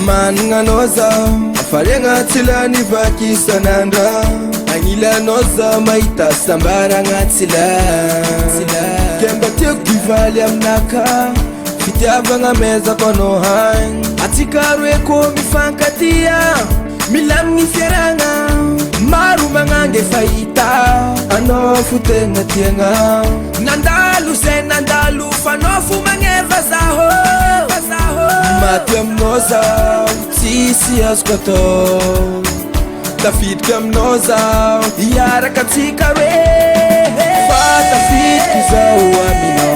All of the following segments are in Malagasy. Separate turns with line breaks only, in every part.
mannganoza afarenga tsilani vakisanandra anilanoza maita sambaranga tsila kemba tiok divali amnaka fitiavanga meza kono hain atikarwe ko mifankatia milamni fieranga maru mangange faita ano futenga tienga nandalu fanofu mangeva zaho matiam noza sisi askoto tafit kam noza yara katika re fata fit kizao amino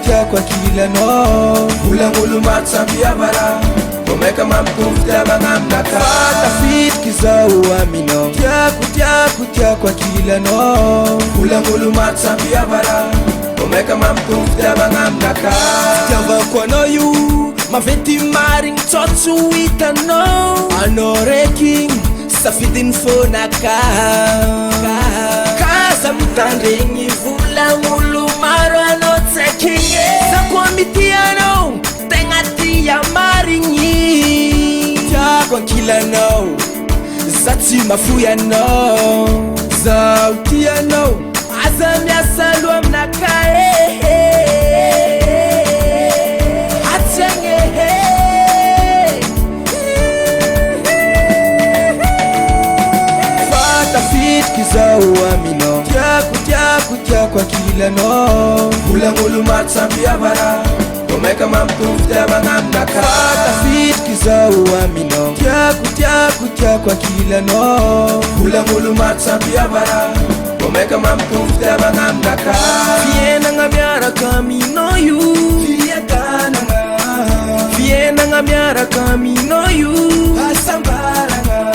kya kwa kila no ulangulu matsambia bara komeka mamkumfta bangamnaka fata fit kizao amino kya kwa kila no ulangulu matsambia bara komeka mamkumfta bangamnaka kyava kwa no you maventi maring totsu itano anoreking safidin fonaka kaza mtandingi vula mulu maro anotsekinge sakwamitiano tengatia maringi kwa kila no zati mafuya no zautia no azamia salwa mnakae kizao amino kya kwa kila no ulangulu matsambia bara komeka mamkumfta bangamnaka fata fit kizao amino kya kwa kila no ulangulu matsambia bara komeka mamkumfta bangamnaka fiena ngamiara kamino yu fiena ngamiara kamino yu asambaranga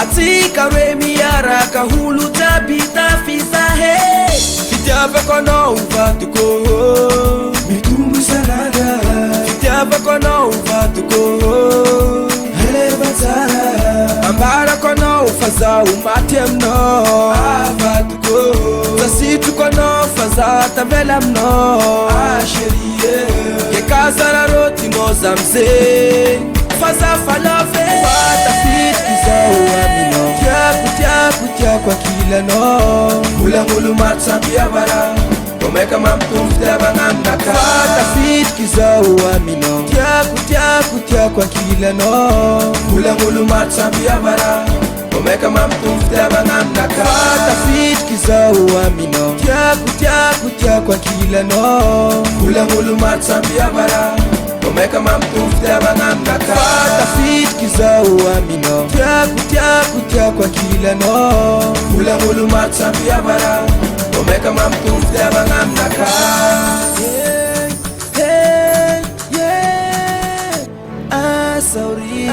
atika remi yara kahulu tabita fisahe fitiava kono uvatuko mitumbu salada fitiava kono uvatuko elevatara ambara kono ufaza umatemno avatuko zasitu kono faza tavelamno asherie yekazara roti no zamze faza falove fata fit kizao amino kya kwa kila no ulangulu matsambia bara komeka mamkumfta bangamnaka fata fit kizao amino kya kwa kila no ulangulu matsambia bara komeka mamkumfta bangamnaka fata fit kizao amino kya kwa kila no ulangulu matsambia bara komeka mamkumfta bangamnaka fata fit kizao amino kya kwa kila no ulangulu matsambia bara komeka mamkumfta bangamnaka yeah asauri